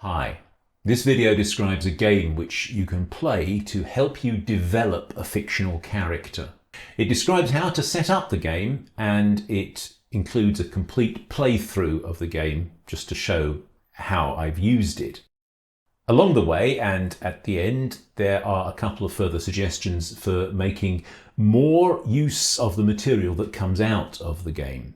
Hi. This video describes a game which you can play to help you develop a fictional character. It describes how to set up the game, and it includes a complete playthrough of the game just to show how I've used it. Along the way and at the end, there are a couple of further suggestions for making more use of the material that comes out of the game.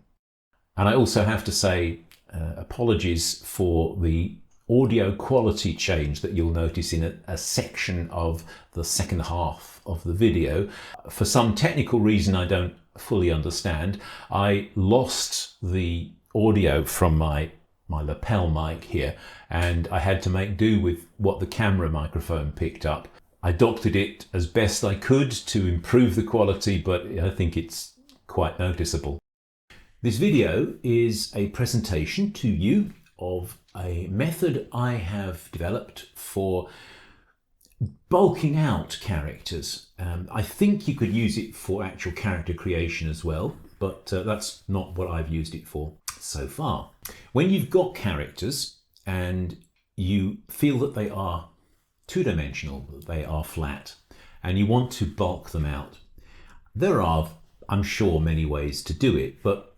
And I also have to say apologies for the audio quality change that you'll notice in a section of the second half of the video. For some technical reason I don't fully understand, I lost the audio from my lapel mic here, and I had to make do with what the camera microphone picked up. I doctored it as best I could to improve the quality, but I think it's quite noticeable. This video is a presentation to you of a method I have developed for bulking out characters. I think you could use it for actual character creation as well, but that's not what I've used it for so far. When you've got characters and you feel that they are two-dimensional, that they are flat, and you want to bulk them out, there are, I'm sure, many ways to do it, but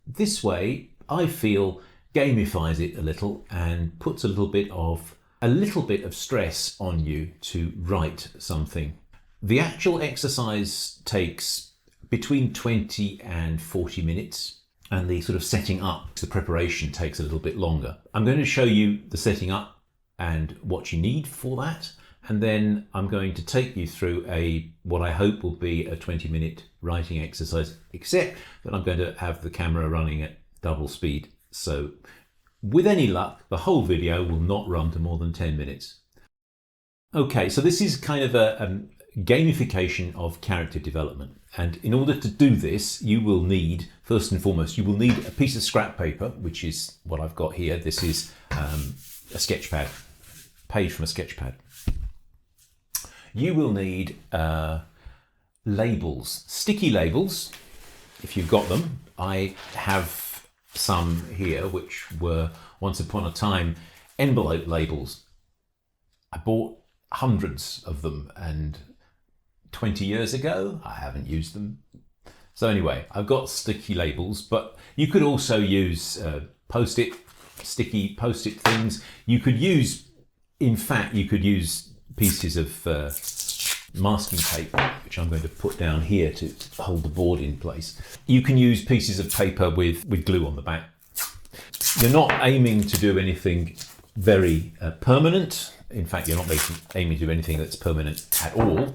this way I feel gamifies it a little and puts a little bit of stress on you to write something. The actual exercise takes between 20 and 40 minutes, and the sort of setting up, the preparation, takes a little bit longer. I'm going to show you the setting up and what you need for that, and then I'm going to take you through what I hope will be a 20-minute writing exercise, except that I'm going to have the camera running at double speed. So with any luck, the whole video will not run to more than 10 minutes. Okay, so this is kind of a gamification of character development. And in order to do this, you will need, first and foremost, you will need a piece of scrap paper, which is what I've got here. This is a sketch pad, page from a sketch pad. You will need labels, sticky labels, if you've got them. I have some here which were once upon a time envelope labels. I bought hundreds of them, and 20 years ago I haven't used them. So anyway, I've got sticky labels, but you could also use sticky post-it things. You could use, in fact, you could use pieces of masking tape, which I'm going to put down here to hold the board in place. You can use pieces of paper with glue on the back. You're not aiming to do anything very permanent. In fact, you're not aiming to do anything that's permanent at all.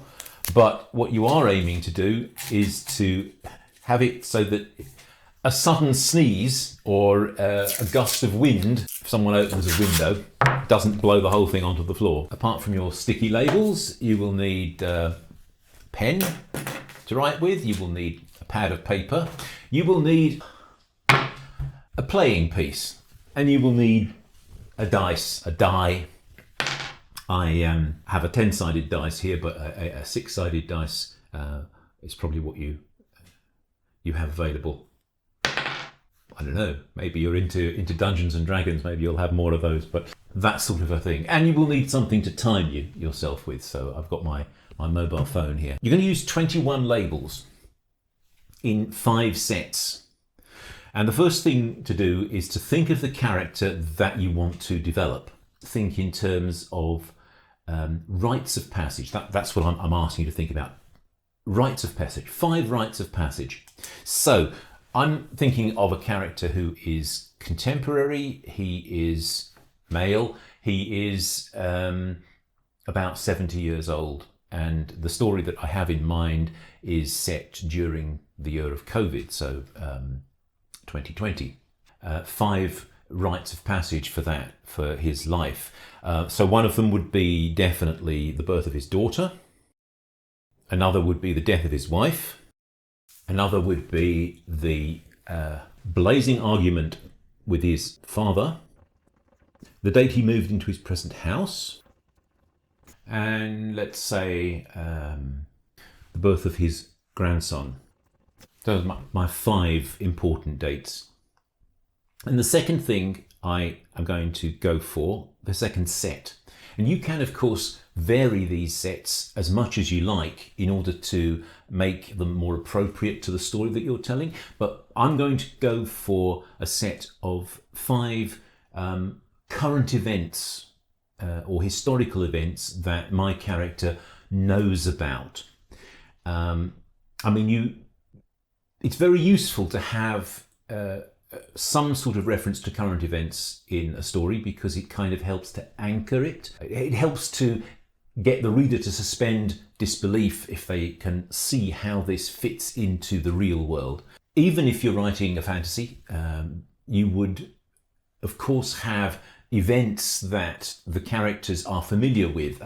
But what you are aiming to do is to have it so that a sudden sneeze or a gust of wind, if someone opens a window, doesn't blow the whole thing onto the floor. Apart from your sticky labels, you will need a pen to write with, you will need a pad of paper, you will need a playing piece, and you will need a die. I have a 10-sided dice here, but a 6-sided dice is probably what you have available. I don't know, maybe you're into Dungeons and Dragons, maybe you'll have more of those, but that sort of a thing. And you will need something to time yourself with, so I've got my mobile phone here. You're going to use 21 labels in 5 sets. And the first thing to do is to think of the character that you want to develop. Think in terms of rites of passage. That's what I'm asking you to think about. Rites of passage, 5 rites of passage. So I'm thinking of a character who is contemporary, he is male, he is about 70 years old, and the story that I have in mind is set during the year of COVID, so 2020. 5 rites of passage for his life. So one of them would be definitely the birth of his daughter, another would be the death of his wife, another would be the blazing argument with his father, the date he moved into his present house, and let's say the birth of his grandson. Those are my 5 important dates. And the second thing I am going to go for the second set. And you can, of course, vary these sets as much as you like in order to make them more appropriate to the story that you're telling. But I'm going to go for a set of 5 current events or historical events that my character knows about. It's very useful to have some sort of reference to current events in a story because it kind of helps to anchor it. It helps to get the reader to suspend disbelief if they can see how this fits into the real world. Even if you're writing a fantasy, you would, of course, have events that the characters are familiar with.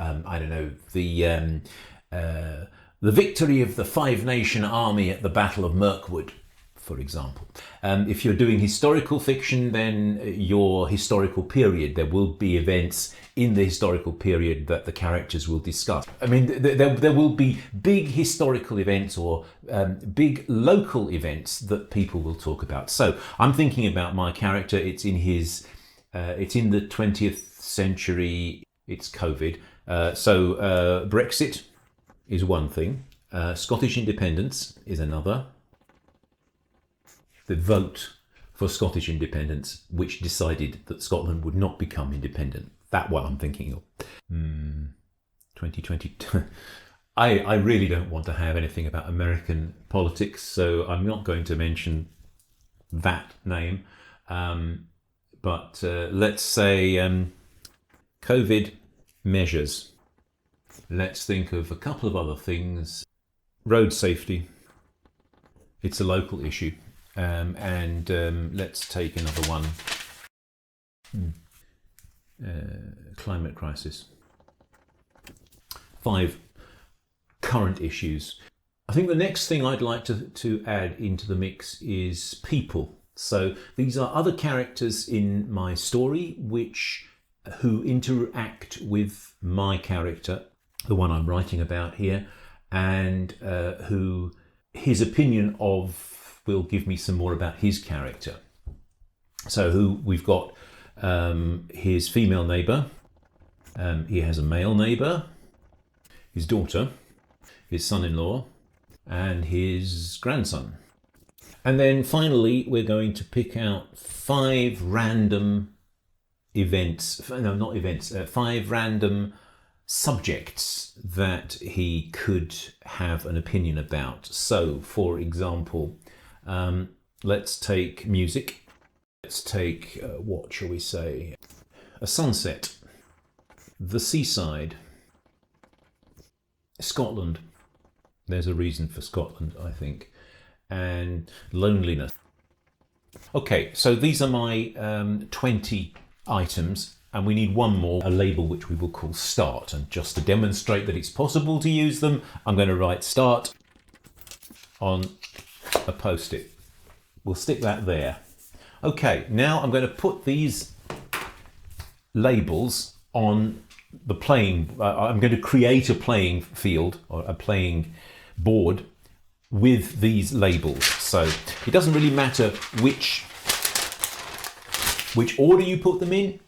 The victory of the Five Nation Army at the Battle of Mirkwood, for example. If you're doing historical fiction, then your historical period, there will be events in the historical period that the characters will discuss. I mean, there will be big historical events or big local events that people will talk about. So I'm thinking about my character. It's in the 20th century. It's COVID. Brexit is one thing. Scottish independence is another. The vote for Scottish independence, which decided that Scotland would not become independent. That one I'm thinking of. 2022. I really don't want to have anything about American politics, so I'm not going to mention that name. But let's say COVID measures. Let's think of a couple of other things. Road safety. It's a local issue. Let's take another one. Climate crisis. 5 current issues. I think the next thing I'd like to add into the mix is people. So these are other characters in my story who interact with my character, the one I'm writing about here, and who his opinion of will give me some more about his character. So we've got his female neighbour, he has a male neighbour, his daughter, his son-in-law, and his grandson. And then finally, we're going to pick out 5 random five random subjects that he could have an opinion about. So, for example, let's take music. Let's take, what shall we say? A sunset, the seaside, Scotland. There's a reason for Scotland, I think. And loneliness. Okay, so these are my 20 items, and we need one more, a label which we will call start. And just to demonstrate that it's possible to use them, I'm going to write start on a post-it. We'll stick that there. Okay, now I'm going to put these labels on the playing. I'm going to create a playing field or a playing board with these labels. So it doesn't really matter which order you put them in.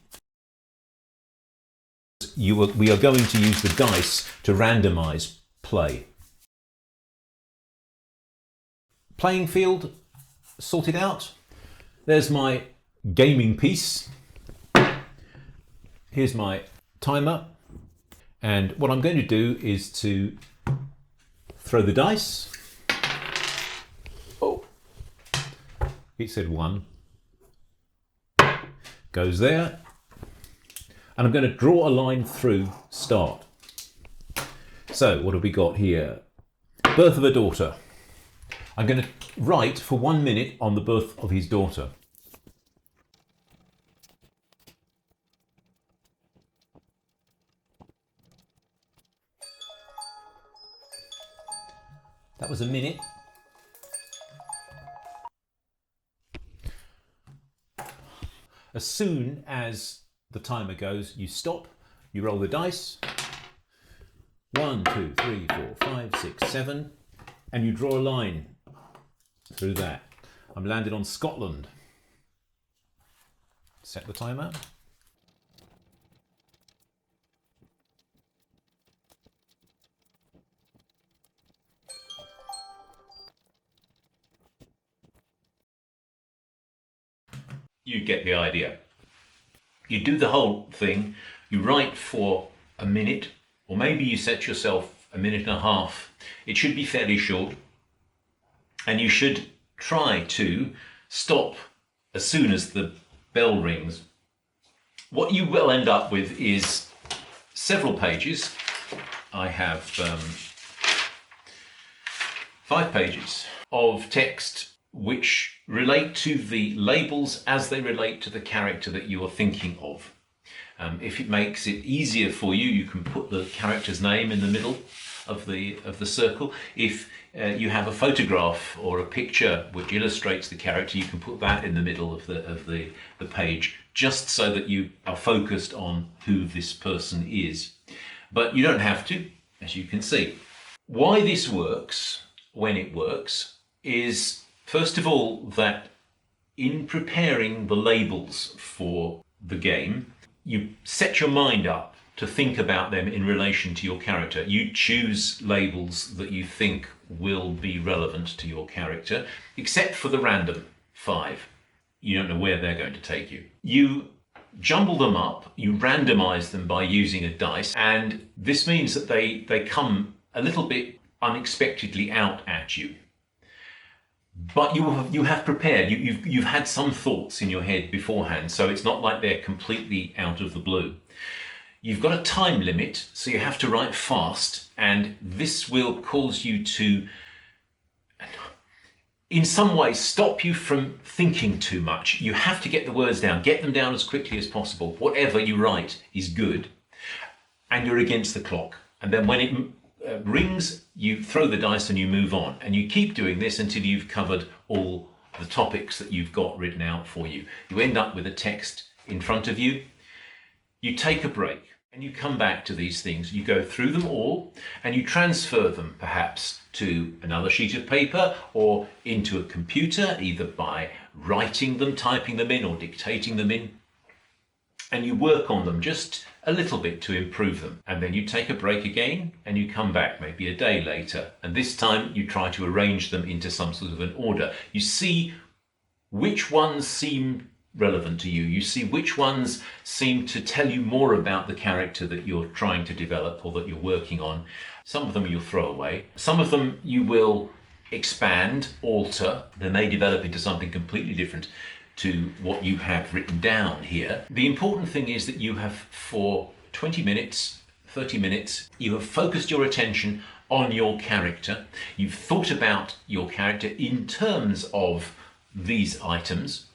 We are going to use the dice to randomize play. Playing field sorted out. There's my gaming piece. Here's my timer. And what I'm going to do is to throw the dice. Oh, it said 1. Goes there. And I'm going to draw a line through start. So what have we got here? Birth of a daughter. I'm going to write for 1 minute on the birth of his daughter. That was a minute. As soon as the timer goes, you stop, you roll the dice. 1, 2, 3, 4, 5, 6, 7, and you draw a line through that. I'm landed on Scotland. Set the timer. You get the idea. You do the whole thing, you write for a minute, or maybe you set yourself a minute and a half. It should be fairly short, and you should try to stop as soon as the bell rings. What you will end up with is several pages. I have 5 pages of text which relate to the labels as they relate to the character that you are thinking of. If it makes it easier for you, you can put the character's name in the middle of the circle. If you have a photograph or a picture which illustrates the character, you can put that in the middle of the page, just so that you are focused on who this person is. But you don't have to, as you can see. Why this works, when it works, is first of all that in preparing the labels for the game, you set your mind up to think about them in relation to your character. You choose labels that you think will be relevant to your character, except for the random 5. You don't know where they're going to take you. You jumble them up, you randomize them by using a dice, and this means that they come a little bit unexpectedly out at you. But you have prepared, you've had some thoughts in your head beforehand, so it's not like they're completely out of the blue. You've got a time limit, so you have to write fast, and this will cause you to, in some ways, stop you from thinking too much. You have to get the words down, get them down as quickly as possible. Whatever you write is good, and you're against the clock. And then when it rings, you throw the dice and you move on, and you keep doing this until you've covered all the topics that you've got written out for you. You end up with a text in front of you. You take a break and you come back to these things. You go through them all and you transfer them perhaps to another sheet of paper or into a computer, either by writing them, typing them in, or dictating them in, and you work on them just a little bit to improve them. And then you take a break again and you come back maybe a day later, and this time you try to arrange them into some sort of an order. You see which ones seem relevant to you. You see which ones seem to tell you more about the character that you're trying to develop or that you're working on. Some of them you'll throw away. Some of them you will expand, alter. They may develop into something completely different to what you have written down here. The important thing is that you have, for 20 minutes, 30 minutes, you have focused your attention on your character. You've thought about your character in terms of these items,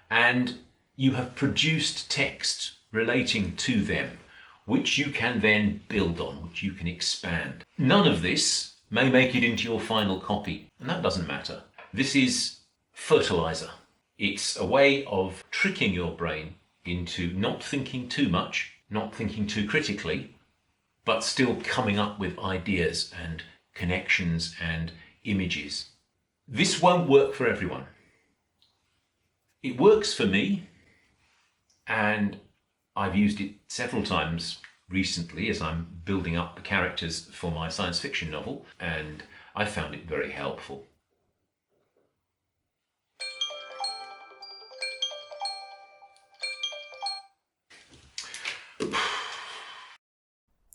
and you have produced text relating to them, which you can then build on, which you can expand. None of this may make it into your final copy, and that doesn't matter. This is fertilizer. It's a way of tricking your brain into not thinking too much, not thinking too critically, but still coming up with ideas and connections and images. This won't work for everyone. It works for me, and I've used it several times recently as I'm building up the characters for my science fiction novel, and I found it very helpful.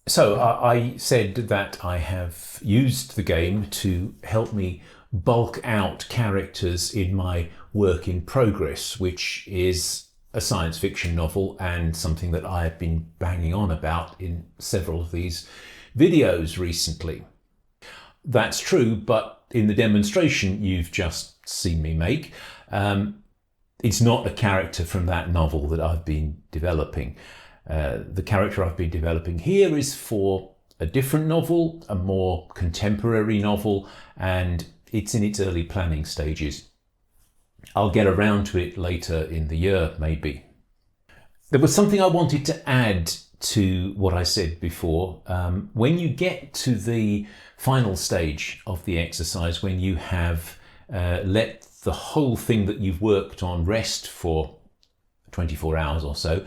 So I said that I have used the game to help me bulk out characters in my work in progress, which is a science fiction novel and something that I have been banging on about in several of these videos recently. That's true, but in the demonstration you've just seen me make, it's not a character from that novel that I've been developing. The character I've been developing here is for a different novel, a more contemporary novel, and it's in its early planning stages. I'll get around to it later in the year, maybe. There was something I wanted to add to what I said before. When you get to the final stage of the exercise, when you have let the whole thing that you've worked on rest for 24 hours or so,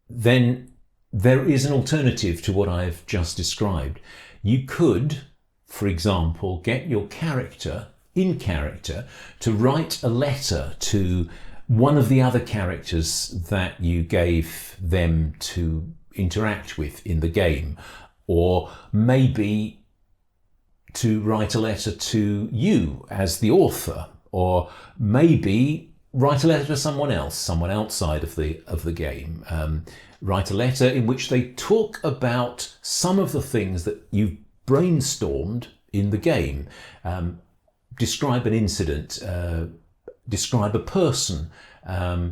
then there is an alternative to what I've just described. You could, for example, get your character, in character, to write a letter to one of the other characters that you gave them to interact with in the game, or maybe to write a letter to you as the author, or maybe write a letter to someone else, someone outside of the game. Write a letter in which they talk about some of the things that you've brainstormed in the game. Describe an incident, describe a person,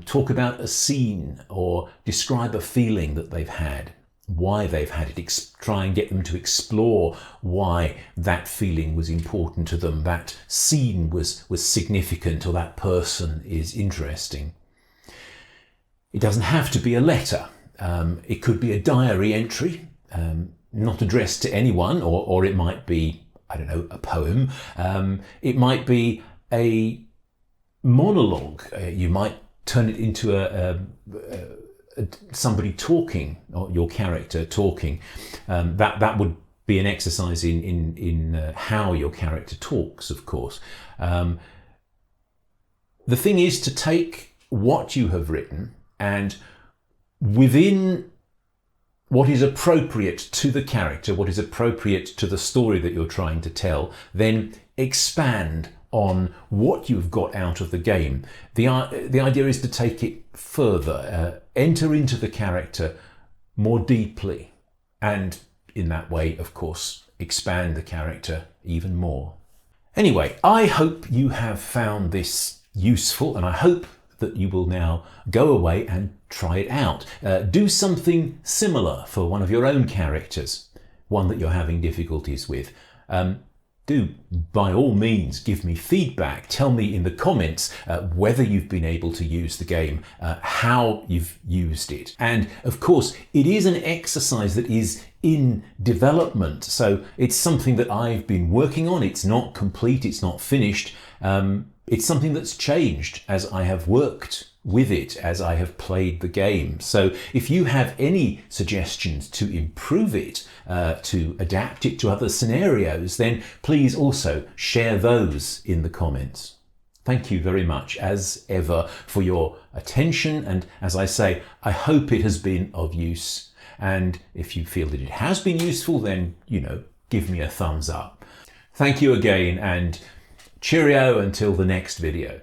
talk about a scene, or describe a feeling that they've had, why they've had it. Try and get them to explore why that feeling was important to them, that scene was significant, or that person is interesting. It doesn't have to be a letter. It could be a diary entry, not addressed to anyone, or it might be, I don't know, a poem. It might be a monologue. You might turn it into somebody talking, or your character talking. That would be an exercise in how your character talks, of course. The thing is to take what you have written and, within what is appropriate to the character, what is appropriate to the story that you're trying to tell, then expand on what you've got out of the game. The idea is to take it further, enter into the character more deeply, and in that way, of course, expand the character even more. Anyway, I hope you have found this useful, and I hope that you will now go away and try it out. Do something similar for one of your own characters, one that you're having difficulties with. Do, by all means, give me feedback. Tell me in the comments whether you've been able to use the game, how you've used it. And of course, it is an exercise that is in development. So it's something that I've been working on. It's not complete, it's not finished. It's something that's changed as I have worked with it, as I have played the game. So if you have any suggestions to improve it, to adapt it to other scenarios, then please also share those in the comments. Thank you very much, as ever, for your attention. And as I say, I hope it has been of use. And if you feel that it has been useful, then, give me a thumbs up. Thank you again, and cheerio until the next video.